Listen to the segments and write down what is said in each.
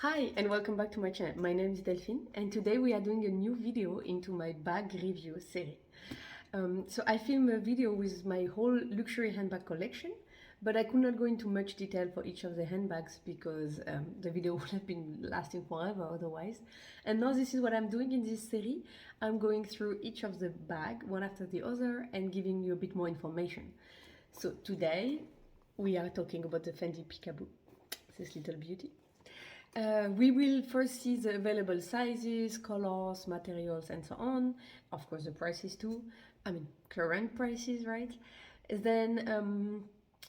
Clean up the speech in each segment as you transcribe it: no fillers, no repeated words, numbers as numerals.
Hi and welcome back to my channel. My name is Delphine and today we are doing a new video into my bag review series. So I filmed a video with my whole luxury handbag collection, but I could not go into much detail for each of the handbags because the video would have been lasting forever otherwise. And now this is what I'm doing in this series. I'm going through each of the bag one after the other and giving you a bit more information. So today we are talking about the Fendi Peekaboo, this little beauty. We will first see the available sizes, colors, materials, and so on. Of course, the prices too. I mean, current prices, right? Then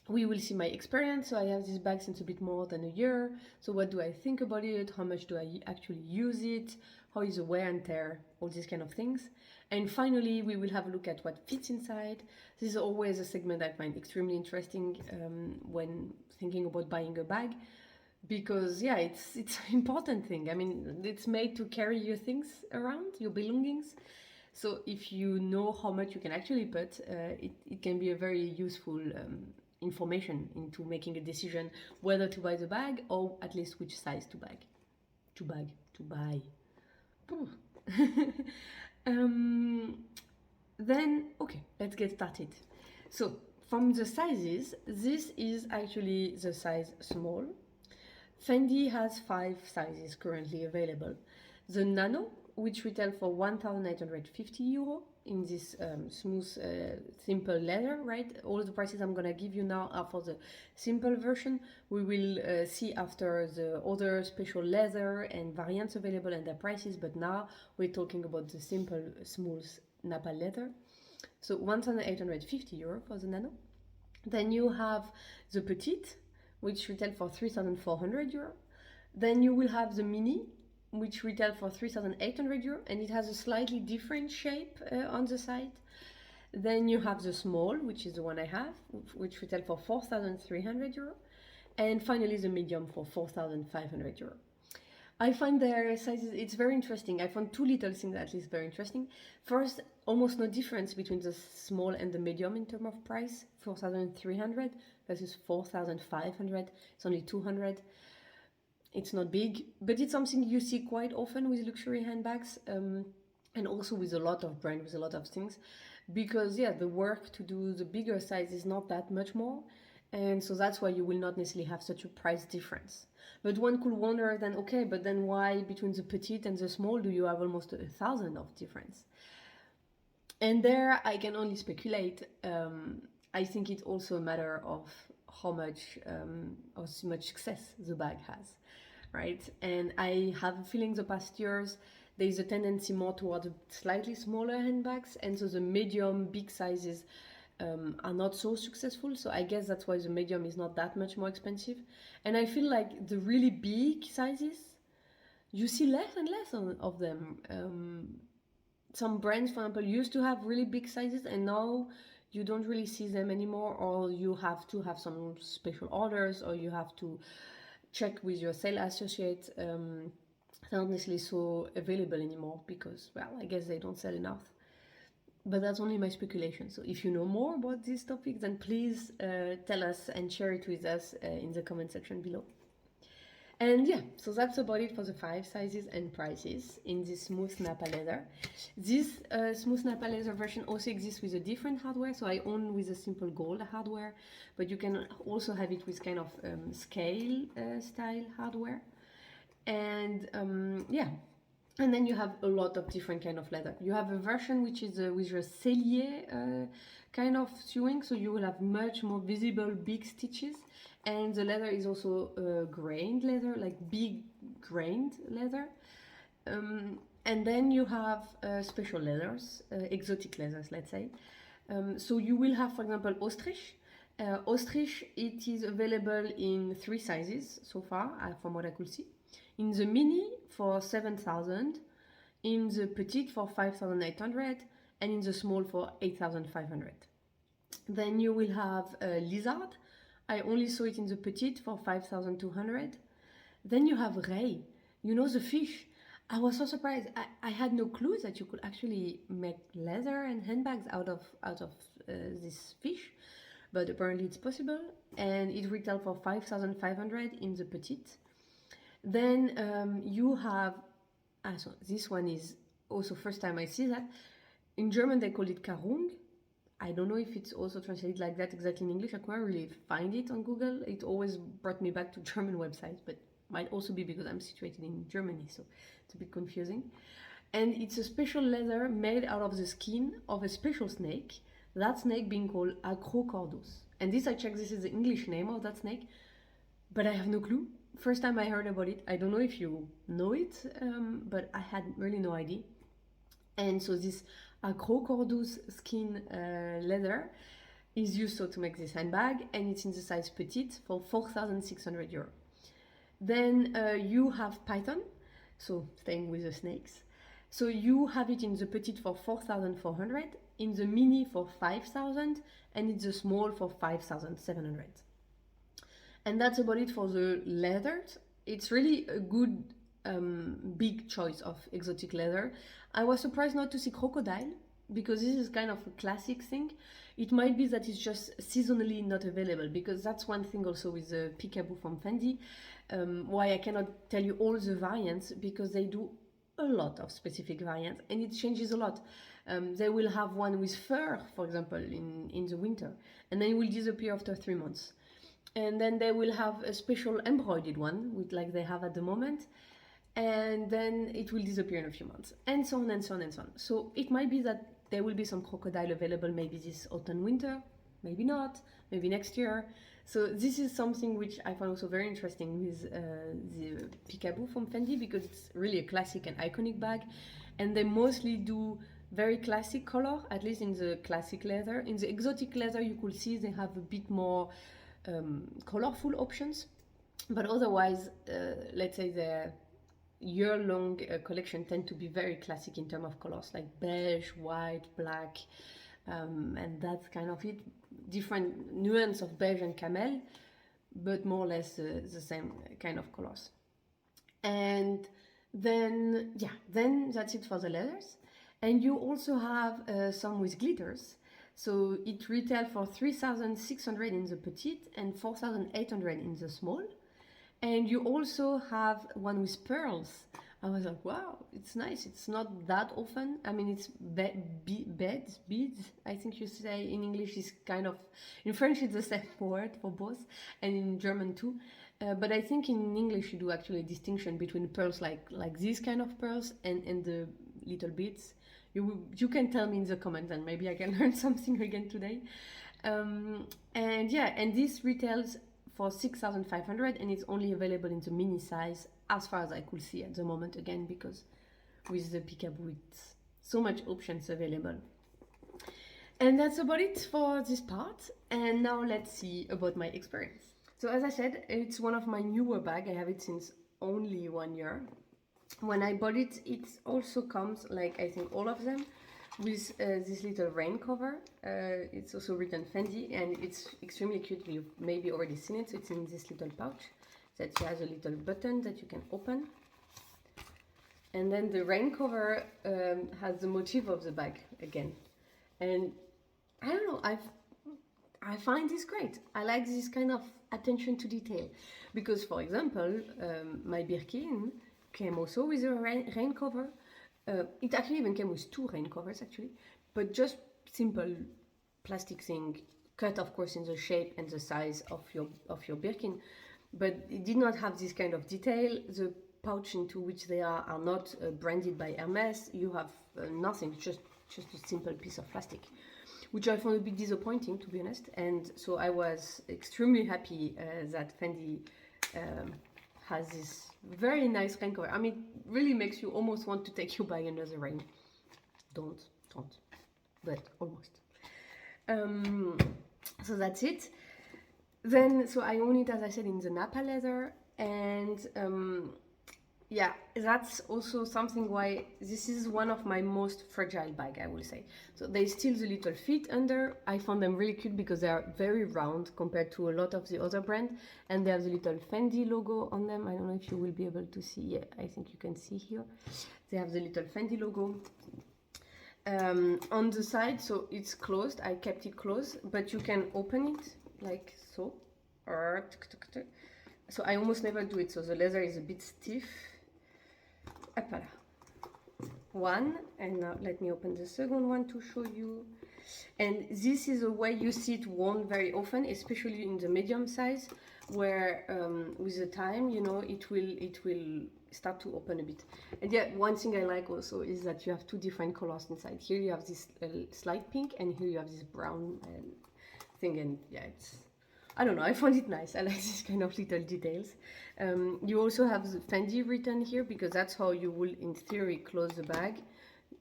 we will see my experience. So I have this bag since a bit more than a year. So what do I think about it? How much do I actually use it? How is the wear and tear? All these kind of things. And finally, we will have a look at what fits inside. This is always a segment I find extremely interesting when thinking about buying a bag, because yeah, it's an important thing. I mean, it's made to carry your things around, your belongings. So if you know how much you can actually put, it can be a very useful information into making a decision whether to buy the bag or at least which size to buy. Then okay, let's get started. So from the sizes, this is actually the size small. Fendi has 5 sizes currently available. The Nano, which retail for 1,850 euro in this smooth, simple leather, right? All the prices I'm gonna give you now are for the simple version. We will see after the other special leather and variants available and their prices, but now we're talking about the simple, smooth Napa leather. So 1,850 euro for the Nano. Then you have the Petite, which retail for 3,400 euro. Then you will have the Mini, which retail for 3,800 euro, and it has a slightly different shape on the side. Then you have the small, which is the one I have, which retail for 4,300 euro. And finally the medium for 4,500 euro. I find their sizes, it's very interesting. I found two little things at least very interesting. First, almost no difference between the small and the medium in terms of price. 4,300 versus 4,500. It's only 200. It's not big, but it's something you see quite often with luxury handbags, and also with a lot of brands, with a lot of things. Because yeah, the work to do the bigger size is not that much more. And so that's why you will not necessarily have such a price difference. But one could wonder then, okay, but then why between the petite and the small do you have almost 1,000 of difference? And there I can only speculate. I think it's also a matter of how much success the bag has, right? And I have a feeling the past years there is a tendency more towards slightly smaller handbags, and so the medium, big sizes are not so successful. So I guess that's why the medium is not that much more expensive. And I feel like the really big sizes, you see less and less of them. Some brands, for example, used to have really big sizes, and now you don't really see them anymore, or you have to have some special orders, or you have to check with your sales associate. They're not necessarily so available anymore because, well, I guess they don't sell enough. But that's only my speculation. So if you know more about this topic, then please tell us and share it with us in the comment section below. And yeah, so that's about it for the 5 sizes and prices in this smooth Napa leather. This smooth Napa leather version also exists with a different hardware. So I own with a simple gold hardware, but you can also have it with kind of scale style hardware. And yeah, and then you have a lot of different kind of leather. You have a version which is with a cellier kind of sewing, so you will have much more visible big stitches. And the leather is also grained leather, like big grained leather. And then you have special leathers, exotic leathers, let's say. So you will have, for example, ostrich. Ostrich, it is available in 3 sizes so far, from what I could see. In the mini for 7,000, in the petite for 5,800, and in the small for 8,500. Then you will have lizard. I only saw it in the petite for 5,200. Then you have ray. You know, the fish. I was so surprised. I had no clue that you could actually make leather and handbags out of this fish, but apparently it's possible. And it retails for 5,500 in the petite. Then you have, so this one is also first time I see that. In German they call it Karung. I don't know if it's also translated like that exactly in English. I can't really find it on Google. It always brought me back to German websites, but might also be because I'm situated in Germany, so it's a bit confusing. And it's a special leather made out of the skin of a special snake, that snake being called Acrocordus. And this I checked, this is the English name of that snake, but I have no clue. First time I heard about it. I don't know if you know it, but I had really no idea. And so this Acrocordus skin leather is used so to make this handbag, and it's in the size petite for 4,600 euros. Then you have Python, so staying with the snakes. So you have it in the petite for 4,400, in the mini for 5,000, and in the small for 5,700. And that's about it for the leathers. It's really a good big choice of exotic leather. I was surprised not to see crocodile, because this is kind of a classic thing. It might be that it's just seasonally not available, because that's one thing also with the Peekaboo from Fendi, why I cannot tell you all the variants, because they do a lot of specific variants and it changes a lot. They will have one with fur, for example, in the winter, and then it will disappear after 3 months. And then they will have a special embroidered one, with like they have at the moment, and then it will disappear in a few months, and so on and so on and so on. So it might be that there will be some crocodile available maybe this autumn winter, maybe not, maybe next year. So this is something which I find also very interesting with the Peekaboo from Fendi, because it's really a classic and iconic bag, and they mostly do very classic color, at least in the classic leather. In the exotic leather you could see they have a bit more colorful options, but otherwise let's say the year-long collection tend to be very classic in terms of colors, like beige, white, black, and that's kind of it. Different nuance of beige and camel, but more or less the same kind of colors. And then then that's it for the leathers. And you also have some with glitters. So it retails for 3,600 in the petite and 4,800 in the small. And you also have one with pearls. I was like, wow, it's nice. It's not that often. I mean, it's beads, I think you say in English is kind of, in French it's the same word for both, and in German too. But I think in English you do actually a distinction between pearls like these kind of pearls and the little beads. You can tell me in the comments, and maybe I can learn something again today. And yeah, and this retails for 6,500, and it's only available in the mini size as far as I could see at the moment, again because with the Peekaboo it's so much options available. And that's about it for this part, and now let's see about my experience. So as I said, it's one of my newer bags. I have it since only 1 year. When I bought it, it also comes, like I think all of them, with this little rain cover. It's also written Fendi, and it's extremely cute. You've maybe already seen it. So it's in this little pouch that has a little button that you can open. And then the rain cover has the motif of the bag again. And I don't know, I find this great. I like this kind of attention to detail. Because, for example, my Birkin came also with a rain cover. It actually even came with 2 rain covers actually, but just simple plastic thing, cut of course in the shape and the size of your Birkin, but it did not have this kind of detail. The pouch into which they are not branded by Hermes. You have nothing, just a simple piece of plastic, which I found a bit disappointing, to be honest. And so I was extremely happy that Fendi has this very nice rain cover. I mean, it really makes you almost want to take your bag under the rain. Don't, but almost. So that's it. Then, so I own it, as I said, in the Napa leather, and yeah, that's also something why this is one of my most fragile bag, I will say. So there's still the little feet under. I found them really cute because they are very round compared to a lot of the other brands, and they have the little Fendi logo on them. I don't know if you will be able to see. Yeah, I think you can see here. They have the little Fendi logo on the side, so it's closed. I kept it closed, but you can open it like so. So I almost never do it, so the leather is a bit stiff. Hopala. One, and now let me open the second one to show you. And this is a way you see it worn very often, especially in the medium size, where with the time, you know, it will start to open a bit. And yeah, one thing I like also is that you have two different colors inside. Here you have this slight pink, and here you have this brown thing. And yeah, it's, I don't know, I found it nice. I like this kind of little details. You also have the Fendi written here, because that's how you will, in theory, close the bag.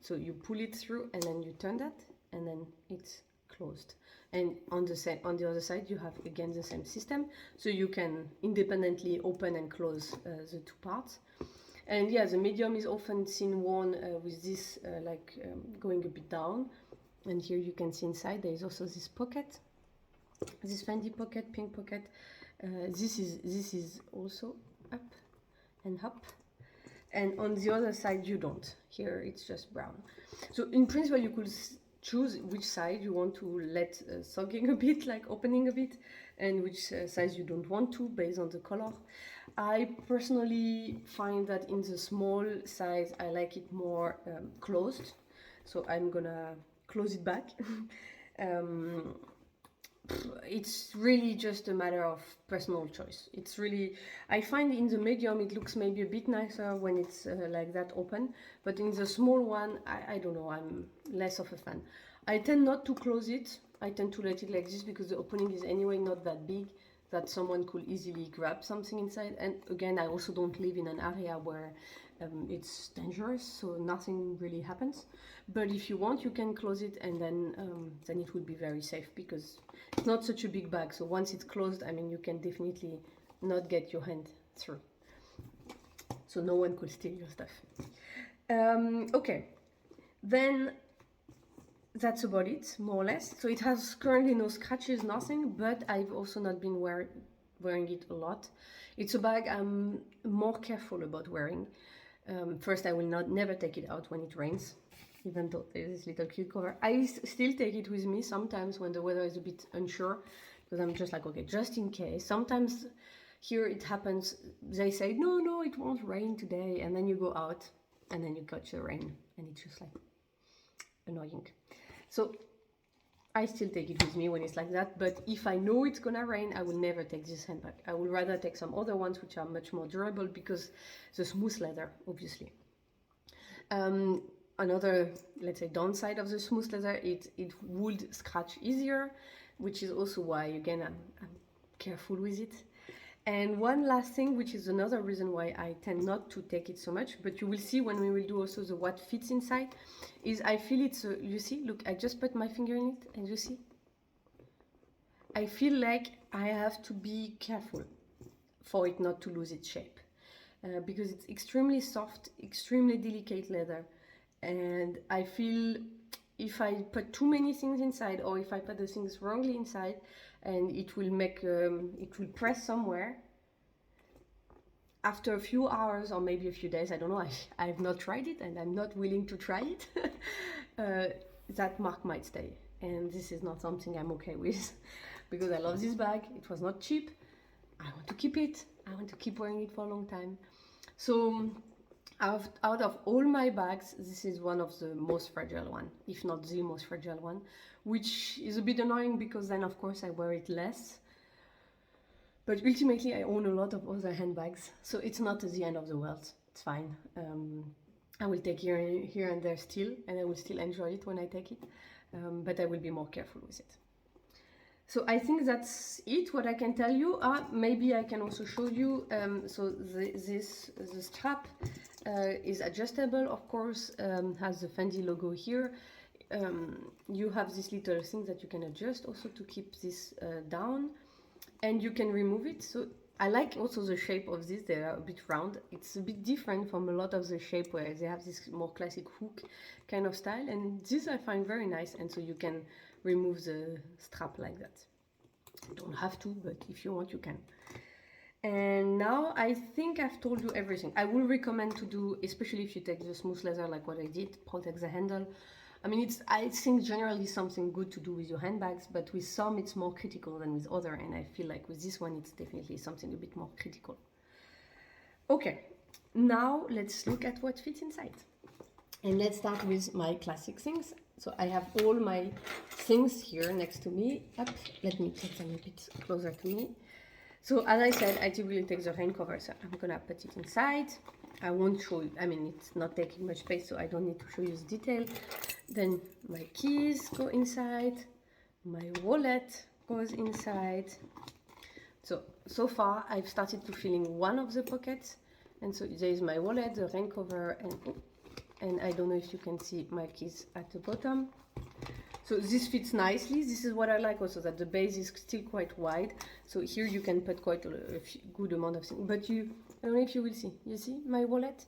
So you pull it through, and then you turn that, and then it's closed. And on the other side, you have again the same system, so you can independently open and close the two parts. And yeah, the medium is often seen worn with this going a bit down. And here you can see inside there is also this pocket, this Fendi pocket, pink pocket. This is also up and up. And on the other side you don't. Here it's just brown. So in principle you could choose which side you want to let soaking a bit, like opening a bit, and which size you don't want to, based on the color. I personally find that in the small size I like it more closed, so I'm gonna close it back. It's really just a matter of personal choice. It's really, I find in the medium it looks maybe a bit nicer when it's like that open, but in the small one, I don't know, I'm less of a fan. I tend not to close it. I tend to let it like this, because the opening is anyway not that big that someone could easily grab something inside. And again, I also don't live in an area where it's dangerous, so nothing really happens. But if you want, you can close it, and then it would be very safe, because it's not such a big bag. So once it's closed, I mean, you can definitely not get your hand through, so no one could steal your stuff. Okay, then that's about it, more or less. So it has currently no scratches, nothing, but I've also not been wearing it a lot. It's a bag I'm more careful about wearing. First, I will never take it out when it rains, even though there's this little cute cover. I still take it with me sometimes when the weather is a bit unsure, because I'm just like, okay, just in case. Sometimes here it happens, they say, no, it won't rain today, and then you go out, and then you catch the rain, and it's just like annoying. So I still take it with me when it's like that, but if I know it's gonna rain, I will never take this handbag. I would rather take some other ones which are much more durable, because the smooth leather, obviously. Another, let's say, downside of the smooth leather, it would scratch easier, which is also why, again, I'm careful with it. And one last thing, which is another reason why I tend not to take it so much, but you will see when we will do also the what fits inside, is I feel it's, you see, look, I just put my finger in it, and you see? I feel like I have to be careful for it not to lose its shape, because it's extremely soft, extremely delicate leather, and I feel if I put too many things inside, or if I put the things wrongly inside, and it will make, it will press somewhere. After a few hours, or maybe a few days, I don't know, I've not tried it, and I'm not willing to try it, that mark might stay. And this is not something I'm okay with, because I love this bag. It was not cheap. I want to keep it. I want to keep wearing it for a long time. So out of all my bags, this is one of the most fragile one, if not the most fragile one, which is a bit annoying, because then of course I wear it less. But ultimately I own a lot of other handbags, so it's not the end of the world. It's fine. I will take here and there still, and I will still enjoy it when I take it, but I will be more careful with it. So I think that's it, what I can tell you. Maybe I can also show you, so the strap is adjustable, of course, has the Fendi logo here. You have this little thing that you can adjust also to keep this down, and you can remove it. So I like also the shape of this. They are a bit round. It's a bit different from a lot of the shape where they have this more classic hook kind of style, and this I find very nice. And so you can remove the strap like that. You don't have to, but if you want, you can. And now I think I've told you everything. I will recommend to do, especially if you take the smooth leather like what I did, protect the handle. I mean, it's, I think, generally something good to do with your handbags, but with some it's more critical than with other, and I feel like with this one it's definitely something a bit more critical. Okay, now let's look at what fits inside. And let's start with my classic things. So I have all my things here next to me. Up, let me take them a bit closer to me. So as I said, I typically take the rain cover, so I'm gonna put it inside. I won't show you, I mean, it's not taking much space, so I don't need to show you the detail. Then my keys go inside, my wallet goes inside. So far I've started to fill in one of the pockets, and so there is my wallet, the rain cover, and I don't know if you can see my keys at the bottom. So this fits nicely. This is what I like also, that the base is still quite wide. So here you can put quite a good amount of things. But I don't know if you will see. You see my wallet?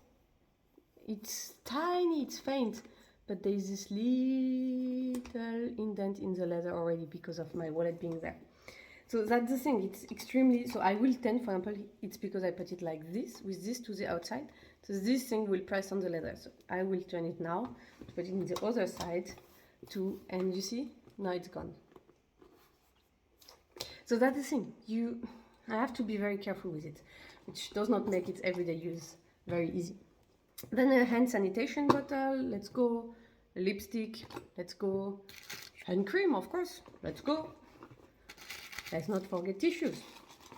It's tiny, it's faint. But there is this little indent in the leather already because of my wallet being there. So that's the thing, it's extremely, so I will tend, for example, it's because I put it like this, with this to the outside. So this thing will press on the leather. So I will turn it now, to put it in the other side, and you see, now it's gone. So that's the thing, I have to be very careful with it, which does not make its everyday use very easy. Then a hand sanitation bottle, let's go. A lipstick, let's go. Hand cream, of course, let's go. Let's not forget tissues.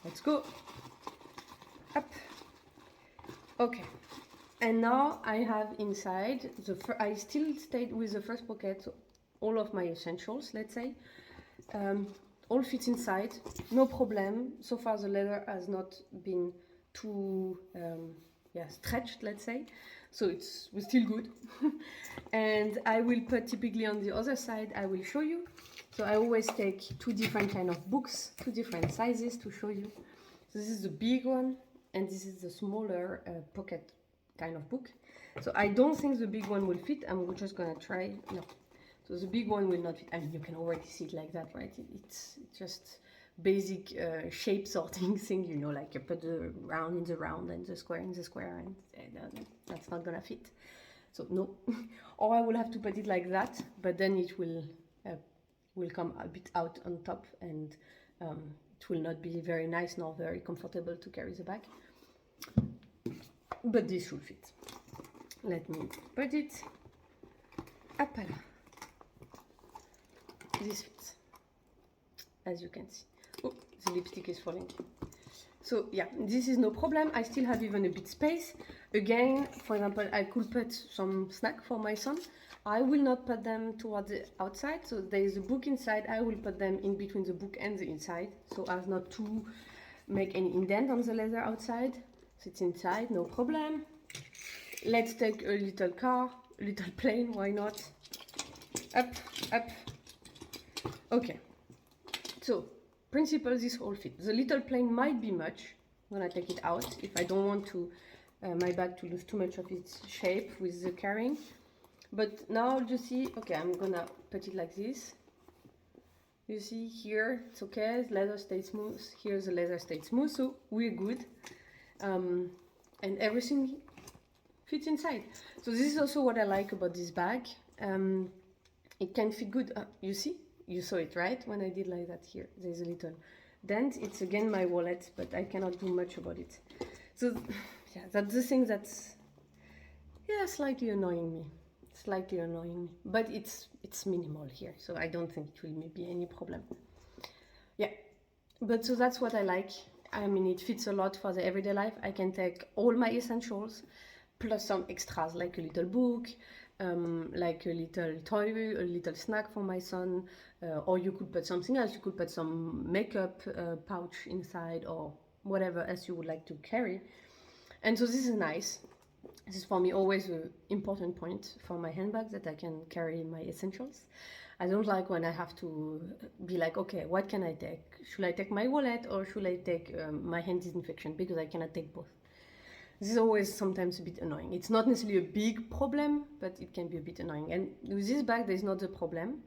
Let's go. Up. Okay. And now I have inside, I still stayed with the first pocket, so all of my essentials, let's say. All fits inside, no problem. So far the leather has not been too stretched, let's say. So we're still good. And I will put typically on the other side, I will show you. So I always take two different kind of books, two different sizes to show you. So this is the big one, and this is the smaller pocket kind of book. So I don't think the big one will fit. I'm just gonna try. No, so the big one will not fit. I mean, you can already see it like that, right? It's just basic shape sorting thing, you know, like you put the round in the round and the square in the square, and that's not gonna fit. So no, or I will have to put it like that, but then it will come a bit out on top, and it will not be very nice nor very comfortable to carry the bag. But this should fit. Let me put it. Up. This fits, as you can see. Oh, the lipstick is falling. So yeah, this is no problem. I still have even a bit space. Again, for example, I could put some snack for my son. I will not put them towards the outside. So there is a book inside. I will put them in between the book and the inside, so as not to make any indent on the leather outside. So it's inside, no problem. Let's take a little car, a little plane, why not? Up, up. Okay. So, principle, this whole fit. The little plane might be much. I'm gonna take it out if I don't want to my bag to lose too much of its shape with the carrying. But now you see, okay, I'm gonna put it like this. You see here, it's okay, the leather stays smooth. Here the leather stays smooth, so we're good. And everything fits inside. So this is also what I like about this bag. It can fit good. You see, you saw it right when I did like that. Here there's a little dent. It's again my wallet, but I cannot do much about it. So yeah, that's the thing that's slightly annoying me. But it's minimal here, so I don't think it will be any problem. Yeah, but so that's what I like. I mean, it fits a lot for the everyday life. I can take all my essentials plus some extras, like a little book, like a little toy, a little snack for my son, or you could put something else. You could put some makeup pouch inside, or whatever else you would like to carry. And so this is nice. This is for me always an important point for my handbag, that I can carry my essentials. I don't like when I have to be like, okay, what can I take? Should I take my wallet, or should I take my hand disinfection? Because I cannot take both. This is always sometimes a bit annoying. It's not necessarily a big problem, but it can be a bit annoying. And with this bag, there's not a problem,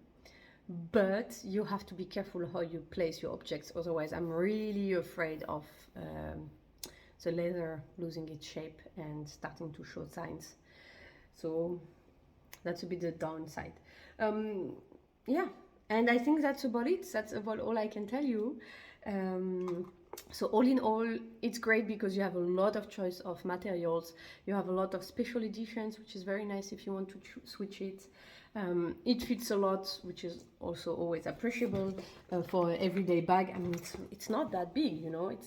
but you have to be careful how you place your objects. Otherwise, I'm really afraid of the leather losing its shape and starting to show signs. So That's a bit the downside. Yeah, and I think that's about it. That's about all I can tell you. So all in all, it's great because you have a lot of choice of materials. You have a lot of special editions, which is very nice if you want to switch it. It fits a lot, which is also always appreciable for an everyday bag. I mean, it's not that big, you know. It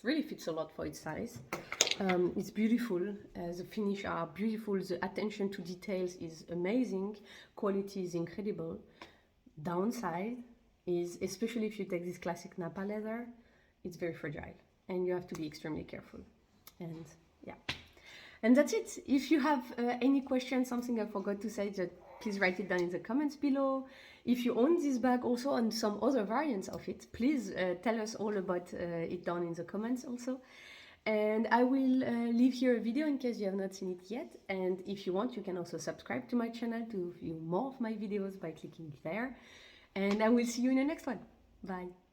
really fits a lot for its size. It's beautiful. The finish are beautiful. The attention to details is amazing. Quality is incredible. Downside is, especially if you take this classic Napa leather, it's very fragile and you have to be extremely careful. And yeah, and that's it. If you have any questions, something I forgot to say, just please write it down in the comments below. If you own this bag also and some other variants of it, please tell us all about it down in the comments also. And I will leave here a video in case you have not seen it yet. And if you want, you can also subscribe to my channel to view more of my videos by clicking there. And I will see you in the next one. Bye.